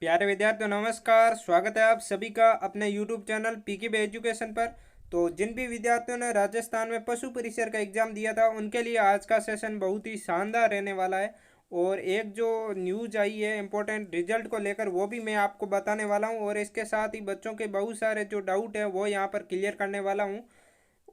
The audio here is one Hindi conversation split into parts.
प्यारे विद्यार्थियों नमस्कार। स्वागत है आप सभी का अपने यूट्यूब चैनल पीकेबी एजुकेशन पर। तो जिन भी विद्यार्थियों ने राजस्थान में पशु परिसर का एग्जाम दिया था उनके लिए आज का सेशन बहुत ही शानदार रहने वाला है। और एक जो न्यूज आई है इम्पोर्टेंट रिजल्ट को लेकर वो भी मैं आपको बताने वाला हूँ, और इसके साथ ही बच्चों के बहुत सारे जो डाउट है वो यहाँ पर क्लियर करने वाला हूँ।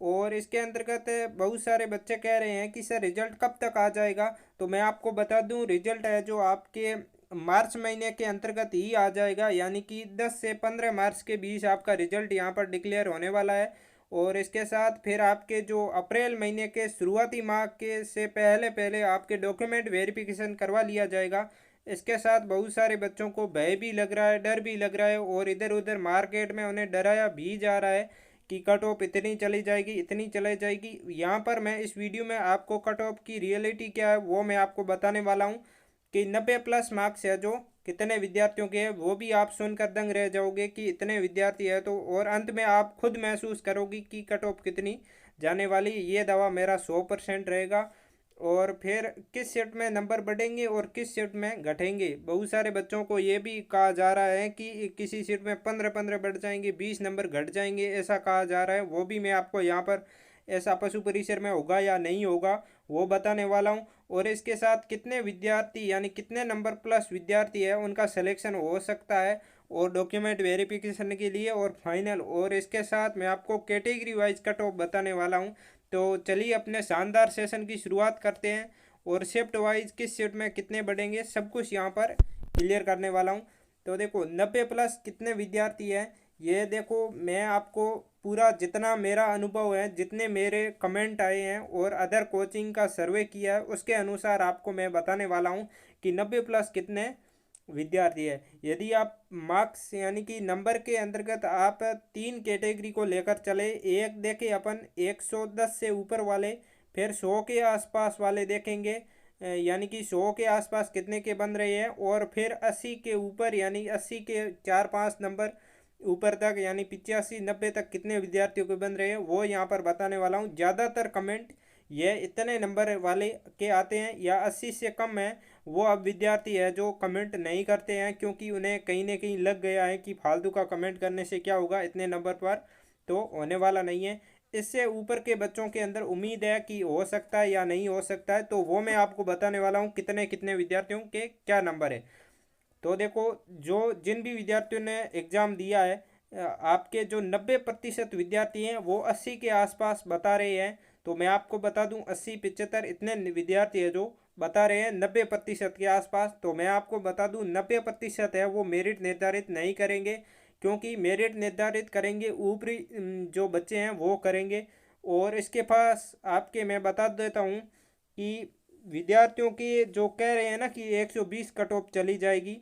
और इसके अंतर्गत बहुत सारे बच्चे कह रहे हैं कि सर रिजल्ट कब तक आ जाएगा। तो मैं आपको बता दूं, रिजल्ट है जो आपके मार्च महीने के अंतर्गत ही आ जाएगा, यानी कि 10 से 15 मार्च के बीच आपका रिजल्ट यहाँ पर डिक्लेयर होने वाला है। और इसके साथ फिर आपके जो अप्रैल महीने के शुरुआती माह के से पहले पहले आपके डॉक्यूमेंट वेरिफिकेशन करवा लिया जाएगा। इसके साथ बहुत सारे बच्चों को भय भी लग रहा है, डर भी लग रहा है, और इधर उधर मार्केट में उन्हें डराया भी जा रहा है कि कट ऑफ इतनी चली जाएगी, इतनी चली जाएगी। यहाँ पर मैं इस वीडियो में आपको कट ऑफ की रियलिटी क्या है वो मैं आपको बताने वाला हूँ कि 90+ मार्क्स है जो कितने विद्यार्थियों के हैं वो भी आप सुनकर दंग रह जाओगे कि इतने विद्यार्थी है। तो और अंत में आप खुद महसूस करोगे कि कट ऑफ कितनी जाने वाली। ये दावा मेरा 100% रहेगा। और फिर किस शिफ्ट में नंबर बढ़ेंगे और किस शिफ्ट में घटेंगे। बहुत सारे बच्चों को ये भी कहा जा रहा है कि किसी शिफ्ट में 15-15 बढ़ जाएंगे, 20 नंबर घट जाएंगे, ऐसा कहा जा रहा है। वो भी मैं आपको यहाँ पर ऐसा पशु परिसर में होगा या नहीं होगा वो बताने वाला हूँ। और इसके साथ कितने विद्यार्थी यानी कितने नंबर प्लस विद्यार्थी है उनका सिलेक्शन हो सकता है और डॉक्यूमेंट वेरिफिकेशन के लिए और फाइनल। और इसके साथ मैं आपको कैटेगरी वाइज कट ऑफ बताने वाला हूँ। तो चलिए अपने शानदार सेशन की शुरुआत करते हैं। और शिफ्ट वाइज किस शिफ्ट में कितने बढ़ेंगे सब कुछ यहाँ पर क्लियर करने वाला हूँ। तो देखो 90+ कितने विद्यार्थी हैं ये देखो, मैं आपको पूरा जितना मेरा अनुभव है, जितने मेरे कमेंट आए हैं और अदर कोचिंग का सर्वे किया है उसके अनुसार आपको मैं बताने वाला हूँ कि 90+ कितने विद्यार्थी है। यदि आप मार्क्स यानी कि नंबर के अंतर्गत आप 3 कैटेगरी को लेकर चले, एक देखें अपन 110 से ऊपर वाले, फिर 100 के आसपास वाले देखेंगे, यानी कि 100 के आसपास कितने के बन रहे हैं, और फिर 80 के ऊपर यानी 80 के 4-5 नंबर ऊपर तक यानी 85-90 तक कितने विद्यार्थियों के बन रहे हैं वो यहाँ पर बताने वाला हूँ। ज़्यादातर कमेंट ये इतने नंबर वाले के आते हैं या 80 से कम है। वो अब विद्यार्थी है जो कमेंट नहीं करते हैं क्योंकि उन्हें कहीं ना कहीं लग गया है कि फालतू का कमेंट करने से क्या होगा, इतने नंबर पर तो होने वाला नहीं है। इससे ऊपर के बच्चों के अंदर उम्मीद है कि हो सकता है या नहीं हो सकता है, तो वो मैं आपको बताने वाला हूँ कितने कितने विद्यार्थियों के क्या नंबर है। तो देखो, जो जिन भी विद्यार्थियों ने एग्ज़ाम दिया है, आपके जो 90% विद्यार्थी हैं वो 80 के आसपास बता रहे हैं। तो मैं आपको बता दूं 80-75 इतने विद्यार्थी है जो बता रहे हैं 90% के आसपास। तो मैं आपको बता दूं 90% है वो मेरिट निर्धारित नहीं करेंगे, क्योंकि मेरिट निर्धारित करेंगे ऊपरी जो बच्चे हैं वो करेंगे। और इसके पास आपके मैं बता देता हूँ कि विद्यार्थियों की जो कह रहे हैं ना कि 120 कट ऑफ चली जाएगी,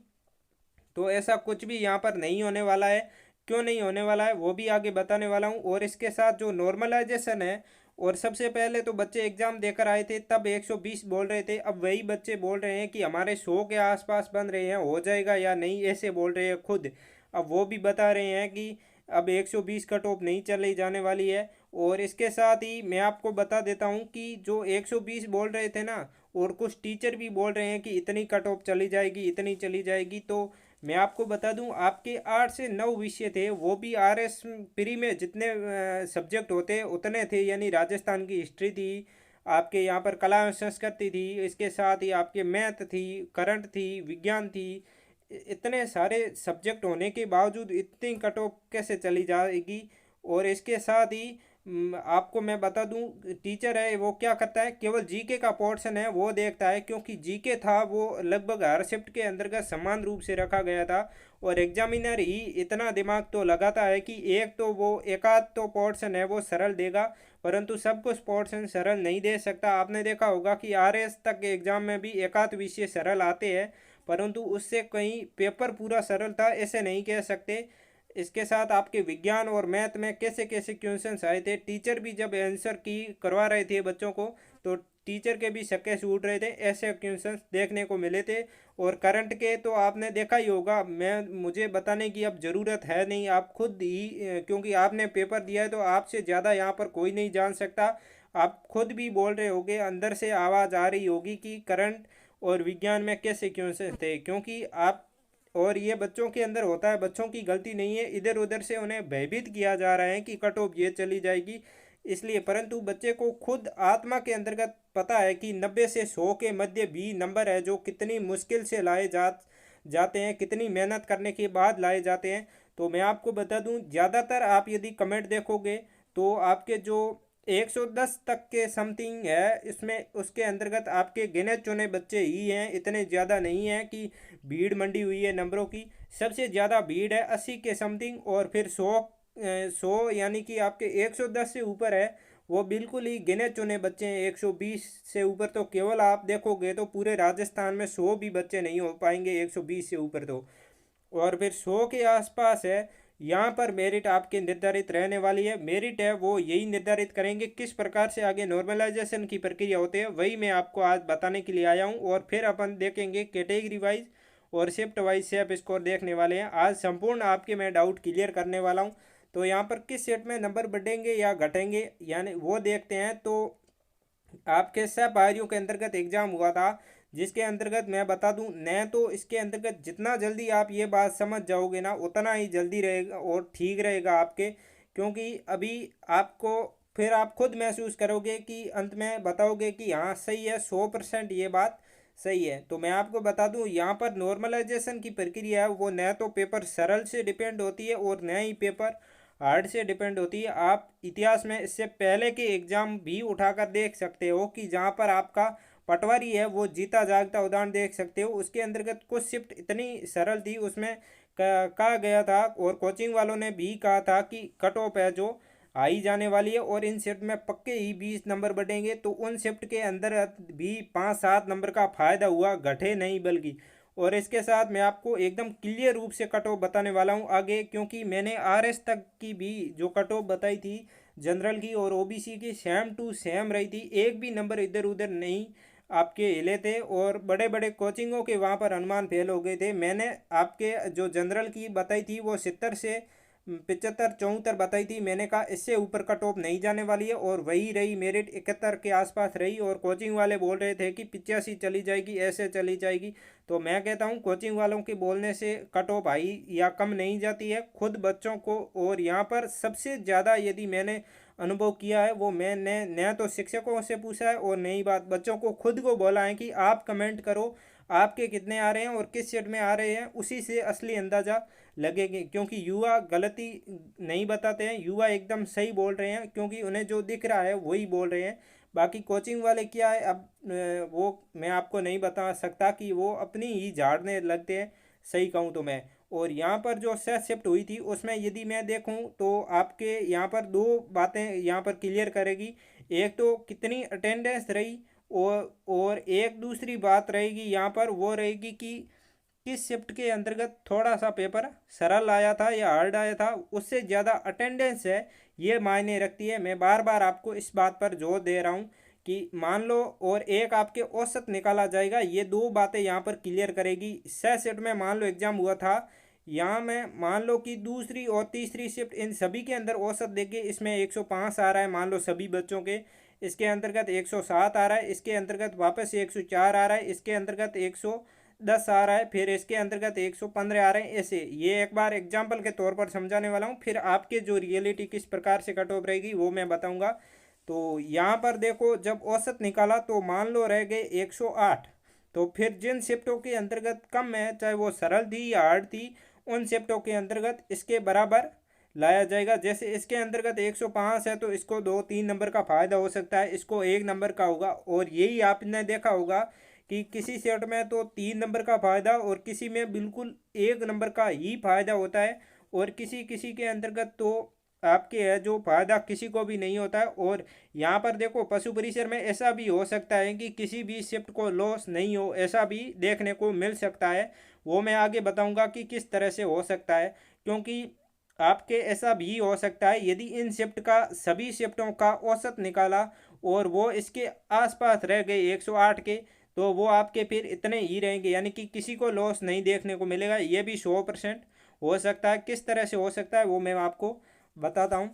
तो ऐसा कुछ भी यहाँ पर नहीं होने वाला है। क्यों नहीं होने वाला है वो भी आगे बताने वाला हूँ। और इसके साथ जो नॉर्मलाइजेशन है, और सबसे पहले तो बच्चे एग्ज़ाम देकर आए थे तब 120 बोल रहे थे, अब वही बच्चे बोल रहे हैं कि हमारे 100 के आसपास बन रहे हैं, हो जाएगा या नहीं ऐसे बोल रहे हैं खुद। अब वो भी बता रहे हैं कि अब 120 कट ऑफ नहीं चली जाने वाली है। और इसके साथ ही मैं आपको बता देता हूँ कि जो 120 बोल रहे थे ना, और कुछ टीचर भी बोल रहे हैं कि इतनी कट ऑफ चली जाएगी, इतनी चली जाएगी। तो मैं आपको बता दूं आपके 8 से 9 विषय थे वो भी RS प्री में जितने सब्जेक्ट होते उतने थे, यानी राजस्थान की हिस्ट्री थी, आपके यहाँ पर कला एवं संस्कृति थी, इसके साथ ही आपके मैथ थी, करंट थी, विज्ञान थी। इतने सारे सब्जेक्ट होने के बावजूद इतनी कट ऑफ कैसे चली जाएगी। और इसके साथ ही आपको मैं बता दूं टीचर है वो क्या करता है, केवल जीके का पोर्शन है वो देखता है, क्योंकि जीके था वो लगभग हर शिफ्ट के अंतर्गत समान रूप से रखा गया था। और एग्जामिनर ही इतना दिमाग तो लगाता है कि एक तो वो एकाध तो पोर्शन है वो सरल देगा, परंतु सब कुछ पोर्शन सरल नहीं दे सकता। आपने देखा होगा कि RS तक के एग्जाम में भी एकाध विषय सरल आते हैं, परंतु उससे कहीं पेपर पूरा सरल था ऐसे नहीं कह सकते। इसके साथ आपके विज्ञान और मैथ में कैसे कैसे क्वेश्चंस आए थे, टीचर भी जब आंसर की करवा रहे थे बच्चों को तो टीचर के भी छक्के छूट रहे थे, ऐसे क्वेश्चंस देखने को मिले थे। और करंट के तो आपने देखा ही होगा, मैं मुझे बताने की अब ज़रूरत है नहीं, आप खुद ही क्योंकि आपने पेपर दिया है तो आपसे ज़्यादा यहाँ पर कोई नहीं जान सकता। आप खुद भी बोल रहे होगे, अंदर से आवाज़ आ रही होगी कि करंट और विज्ञान में कैसे क्वेश्चन थे, क्योंकि आप और ये बच्चों के अंदर होता है, बच्चों की गलती नहीं है, इधर उधर से उन्हें भयभीत किया जा रहा है कि कट ऑफ ये चली जाएगी इसलिए। परंतु बच्चे को खुद आत्मा के अंतर्गत पता है कि 90 से 100 के मध्य भी नंबर है जो कितनी मुश्किल से लाए जाते हैं, कितनी मेहनत करने के बाद लाए जाते हैं। तो मैं आपको बता दूं, ज़्यादातर आप यदि कमेंट देखोगे तो आपके जो 110 तक के समथिंग है, इसमें उसके अंतर्गत आपके गिने चुने बच्चे ही हैं, इतने ज़्यादा नहीं हैं कि भीड़ मंडी हुई है नंबरों की। सबसे ज़्यादा भीड़ है 80 के समथिंग, और फिर 100 यानी कि आपके 110 से ऊपर है वो बिल्कुल ही गिने चुने बच्चे हैं। 120 से ऊपर तो केवल आप देखोगे तो पूरे राजस्थान में 100 भी बच्चे नहीं हो पाएंगे 120 से ऊपर तो। और फिर 100 के आसपास है, यहाँ पर मेरिट आपके निर्धारित रहने वाली है। मेरिट है वो यही निर्धारित करेंगे किस प्रकार से आगे नॉर्मलाइजेशन की प्रक्रिया होती है, वही मैं आपको आज बताने के लिए आया हूँ। और फिर अपन देखेंगे कैटेगरी वाइज और शिफ्ट वाइज सेफ स्कोर देखने वाले हैं। आज संपूर्ण आपके मैं डाउट क्लियर करने वाला हूँ। तो यहाँ पर किस सेट में नंबर बढ़ेंगे या घटेंगे यानी वो देखते हैं। तो आपके सहपाठियों के अंतर्गत एग्जाम हुआ था, जिसके अंतर्गत मैं बता दूं न, तो इसके अंतर्गत जितना जल्दी आप ये बात समझ जाओगे ना उतना ही जल्दी रहेगा और ठीक रहेगा आपके। क्योंकि अभी आपको फिर आप खुद महसूस करोगे कि अंत में बताओगे कि हाँ सही है, 100% ये बात सही है। तो मैं आपको बता दूं, यहाँ पर नॉर्मलाइजेशन की प्रक्रिया है वो न तो पेपर सरल से डिपेंड होती है और न ही पेपर हार्ड से डिपेंड होती है। आप इतिहास में इससे पहले के एग्जाम भी उठाकर देख सकते हो कि जहाँ पर आपका पटवारी है वो जीता जागता उदाहरण देख सकते हो। उसके अंतर्गत कुछ शिफ्ट इतनी सरल थी, उसमें कहा गया था और कोचिंग वालों ने भी कहा था कि कट ऑफ है जो आई जाने वाली है और इन शिफ्ट में पक्के ही 20 नंबर बढ़ेंगे। तो उन शिफ्ट के अंदर भी 5-7 नंबर का फायदा हुआ, घटे नहीं बल्कि। और इसके साथ मैं आपको एकदम क्लियर रूप से कट ऑफ बताने वाला हूँ आगे, क्योंकि मैंने आरएस तक की भी जो कट ऑफ बताई थी जनरल की और ओबीसी की, सेम टू सेम रही थी, एक भी नंबर इधर उधर नहीं आपके हिले थे। और बड़े बड़े कोचिंगों के वहाँ पर अनुमान फेल हो गए थे। मैंने आपके जो जनरल की बताई थी वो 70 से 75-74 बताई थी, मैंने कहा इससे ऊपर कट ऑफ नहीं जाने वाली है, और वही रही, मेरिट 71 के आसपास रही। और कोचिंग वाले बोल रहे थे कि 85 चली जाएगी, ऐसे चली जाएगी। तो मैं कहता हूँ कोचिंग वालों के बोलने से कट ऑफ हाई या कम नहीं जाती है, खुद बच्चों को। और यहाँ पर सबसे ज़्यादा यदि मैंने अनुभव किया है वो मैंने न तो शिक्षकों से पूछा है और नई बात बच्चों को खुद को बोला है कि आप कमेंट करो आपके कितने आ रहे हैं और किस सेट में आ रहे हैं, उसी से असली अंदाज़ा लगेंगे। क्योंकि युवा गलती नहीं बताते हैं, युवा एकदम सही बोल रहे हैं, क्योंकि उन्हें जो दिख रहा है वही बोल रहे हैं। बाकी कोचिंग वाले क्या है अब वो मैं आपको नहीं बता सकता कि वो अपनी ही झाड़ने लगते हैं, सही कहूँ तो मैं। और यहाँ पर जो सेट शिफ्ट हुई थी उसमें यदि मैं देखूँ तो आपके यहाँ पर दो बातें यहाँ पर क्लियर करेगी। एक तो कितनी अटेंडेंस रही, और एक दूसरी बात रहेगी यहाँ पर वो रहेगी कि किस शिफ्ट के अंतर्गत थोड़ा सा पेपर सरल आया था या हार्ड आया था, उससे ज़्यादा अटेंडेंस है ये मायने रखती है। मैं बार बार आपको इस बात पर जोर दे रहा हूँ कि मान लो और एक आपके औसत निकाला जाएगा, ये दो बातें यहाँ पर क्लियर करेगी। सह शिफ्ट में मान लो एग्जाम हुआ था, यहाँ में मान लो कि दूसरी और तीसरी शिफ्ट इन सभी के अंदर औसत देखिए, इसमें 105 आ रहा है मान लो सभी बच्चों के, इसके अंतर्गत 107 आ रहा है, इसके अंतर्गत वापस 104 आ रहा है, इसके अंतर्गत 110 आ रहा है, फिर इसके अंतर्गत 115 आ रहे हैं। ऐसे ये एक बार एग्जाम्पल के तौर पर समझाने वाला हूँ, फिर आपके जो रियलिटी किस प्रकार से कट ऑफ रहेगी वो मैं बताऊँगा। तो यहाँ पर देखो जब औसत निकाला तो मान लो रह गए 108। तो फिर जिन शिफ्टों के अंतर्गत कम है, चाहे वो सरल थी या हार्ड थी, उन शिफ्टों के अंतर्गत इसके बराबर लाया जाएगा। जैसे इसके अंतर्गत 105 है तो इसको 2-3 नंबर का फायदा हो सकता है, इसको 1 नंबर का होगा। और यही आपने देखा होगा कि किसी सेट में तो 3 नंबर का फायदा और किसी में बिल्कुल 1 नंबर का ही फायदा होता है, और किसी किसी के अंतर्गत तो आपके है जो फायदा किसी को भी नहीं होता है। और यहाँ पर देखो पशु परिसर में ऐसा भी हो सकता है कि किसी भी शिफ्ट को लॉस नहीं हो, ऐसा भी देखने को मिल सकता है। वो मैं आगे बताऊंगा कि किस तरह से हो सकता है। क्योंकि आपके ऐसा भी हो सकता है यदि इन शिफ्ट का सभी शिफ्टों का औसत निकाला और वो इसके आसपास रह गए 108 के, तो वो आपके फिर इतने ही रहेंगे, यानी कि किसी को लॉस नहीं देखने को मिलेगा। ये भी 100% हो सकता है। किस तरह से हो सकता है वो मैं आपको बताता हूँ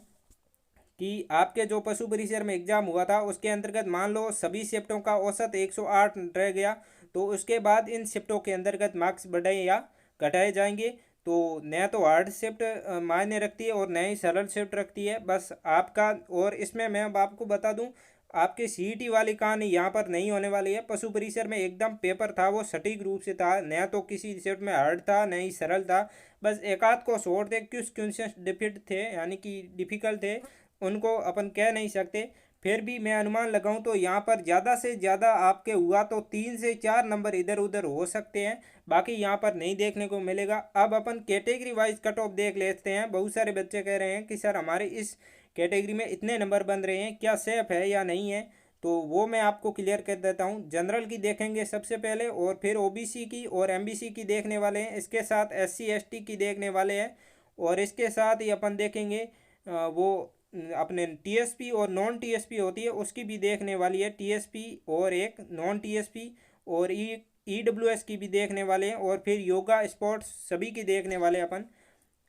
कि आपके जो पशु परिसर में एग्जाम हुआ था उसके अंतर्गत मान लो सभी शिफ्टों का औसत 108 रह गया, तो उसके बाद इन शिफ्टों के अंतर्गत मार्क्स बढ़े या घटाए जाएंगे। तो न तो हार्ड शिफ्ट मायने रखती है और न ही सरल शिफ्ट रखती है, बस आपका। और इसमें मैं अब आपको बता दूं, आपके सीईटी वाली कहानी यहाँ पर नहीं होने वाली है। पशु परिसर में एकदम पेपर था वो सटीक रूप से था, न तो किसी शिफ्ट में हार्ड था न ही सरल था। बस एक आध को छोड़ थे, कुछ क्वेश्चन डिफिट थे यानी कि डिफिकल्ट थे, उनको अपन कह नहीं सकते। फिर भी मैं अनुमान लगाऊं तो यहाँ पर ज़्यादा से ज़्यादा आपके हुआ तो 3 से 4 नंबर इधर उधर हो सकते हैं, बाकी यहाँ पर नहीं देखने को मिलेगा। अब अपन कैटेगरी वाइज कट ऑफ देख लेते हैं। बहुत सारे बच्चे कह रहे हैं कि सर हमारे इस कैटेगरी में इतने नंबर बन रहे हैं, क्या सेफ है या नहीं है, तो वो मैं आपको क्लियर कर देता हूँ। जनरल की देखेंगे सबसे पहले, और फिर ओबीसी की और एमबीसी की देखने वाले हैं, इसके साथ एससी एसटी की देखने वाले हैं, और इसके साथ ही अपन देखेंगे वो अपने टीएसपी और नॉन टीएसपी होती है उसकी भी देखने वाली है, टीएसपी और एक नॉन टीएसपी, और ईडब्ल्यूएस की भी देखने वाले हैं, और फिर योगा स्पोर्ट्स सभी की देखने वाले हैं अपन।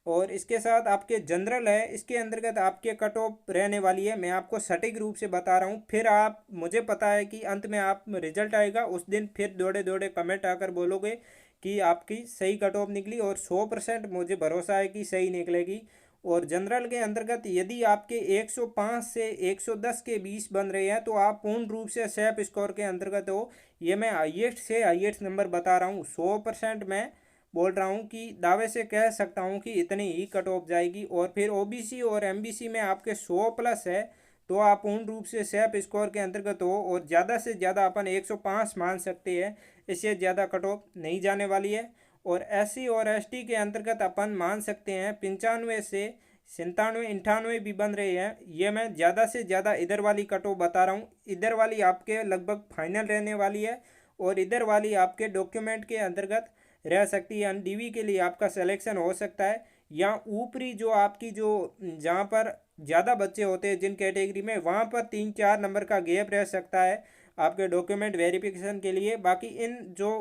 और इसके साथ आपके जनरल है, इसके अंतर्गत आपके कट ऑफ रहने वाली है, मैं आपको सटीक रूप से बता रहा हूँ। फिर आप, मुझे पता है कि अंत में आप रिजल्ट आएगा उस दिन फिर दौड़े दौड़े कमेंट आकर बोलोगे कि आपकी सही कट ऑफ निकली, और 100% मुझे भरोसा है कि सही निकलेगी। और जनरल के अंतर्गत यदि आपके 105 से 110 के 20 बन रहे हैं तो आप पूर्ण रूप से सेफ स्कोर के अंतर्गत हो। ये मैं हाईएस्ट से हाईएस्ट नंबर बता रहा हूँ, 100% मैं बोल रहा हूँ कि दावे से कह सकता हूँ कि इतनी ही कट ऑफ जाएगी। और फिर ओबीसी और एमबीसी में आपके 100+ है तो आप पूर्ण रूप से सेफ स्कोर के अंतर्गत हो, और ज़्यादा से ज़्यादा अपन 105 मान सकते हैं, इससे ज़्यादा कट ऑफ नहीं जाने वाली है। और एससी और एसटी के अंतर्गत अपन मान सकते हैं 95 से 97 98 भी बन रहे हैं। ये मैं ज़्यादा से ज़्यादा इधर वाली कट ऑफ बता रहा हूँ, इधर वाली आपके लगभग फाइनल रहने वाली है, और इधर वाली आपके डॉक्यूमेंट के अंतर्गत रह सकती है, डीवी के लिए आपका सिलेक्शन हो सकता है। या ऊपरी जो आपकी जो जहाँ पर ज़्यादा बच्चे होते हैं जिन कैटेगरी में, वहाँ पर 3 4 नंबर का गैप रह सकता है आपके डॉक्यूमेंट वेरिफिकेशन के लिए। बाकी इन जो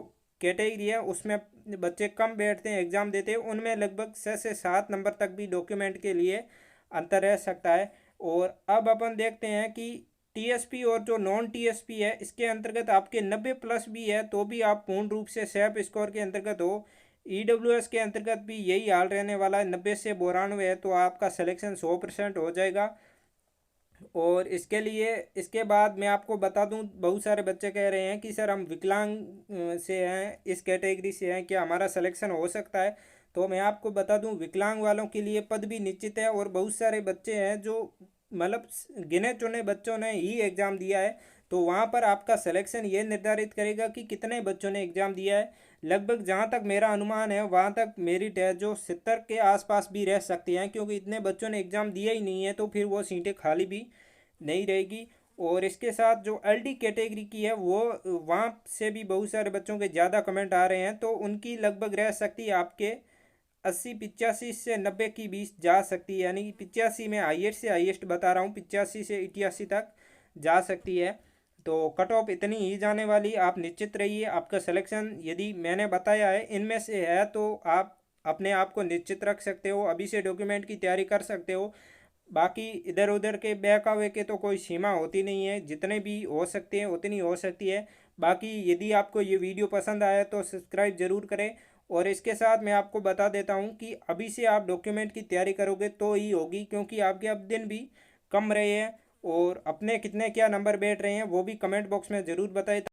कैटेगरी है उसमें बच्चे कम बैठते हैं एग्ज़ाम देते हैं, उनमें लगभग 6 से 7 नंबर तक भी डॉक्यूमेंट के लिए अंतर रह सकता है। और अब अपन देखते हैं कि टीएसपी और जो नॉन टीएसपी है इसके अंतर्गत आपके 90+ भी है तो भी आप पूर्ण रूप से सेफ स्कोर के अंतर्गत हो। ईडब्ल्यूएस के अंतर्गत भी यही हाल रहने वाला है, 90 से 92 है तो आपका सिलेक्शन 100% हो जाएगा। और इसके लिए, इसके बाद मैं आपको बता दूं, बहुत सारे बच्चे कह रहे हैं कि सर हम विकलांग से हैं, इस कैटेगरी से हैं, क्या हमारा सिलेक्शन हो सकता है। तो मैं आपको बता दूं, विकलांग वालों के लिए पद भी निश्चित है, और बहुत सारे बच्चे हैं जो मतलब गिने चुने बच्चों ने ही एग्ज़ाम दिया है, तो वहाँ पर आपका सिलेक्शन ये निर्धारित करेगा कि कितने बच्चों ने एग्ज़ाम दिया है। लगभग जहाँ तक मेरा अनुमान है वहाँ तक मेरिट है जो 70 के आसपास भी रह सकती हैं, क्योंकि इतने बच्चों ने एग्ज़ाम दिया ही नहीं है तो फिर वो सीटें खाली भी नहीं रहेगी। और इसके साथ जो एलडी कैटेगरी की है वो, वहाँ से भी बहुत सारे बच्चों के ज़्यादा कमेंट आ रहे हैं, तो उनकी लगभग रह सकती है आपके 80 85 से 90 की बीच जा सकती है, यानी कि 85 में हाईएस्ट से हाईएस्ट बता रहा हूँ, 85 से 88 तक जा सकती है। तो कट ऑफ इतनी ही जाने वाली, आप निश्चित रहिए। आपका सिलेक्शन यदि मैंने बताया है इनमें से है तो आप अपने आप को निश्चित रख सकते हो, अभी से डॉक्यूमेंट की तैयारी कर सकते हो। बाकी इधर उधर के बहकावे के तो कोई सीमा होती नहीं है, जितने भी हो सकते हैं उतनी हो सकती है। बाकी यदि आपको ये वीडियो पसंद आया तो सब्सक्राइब ज़रूर करें। और इसके साथ मैं आपको बता देता हूँ कि अभी से आप डॉक्यूमेंट की तैयारी करोगे तो ही होगी, क्योंकि आपके अब दिन भी कम रहे हैं, और अपने कितने क्या नंबर बैठ रहे हैं वो भी कमेंट बॉक्स में ज़रूर बताएं।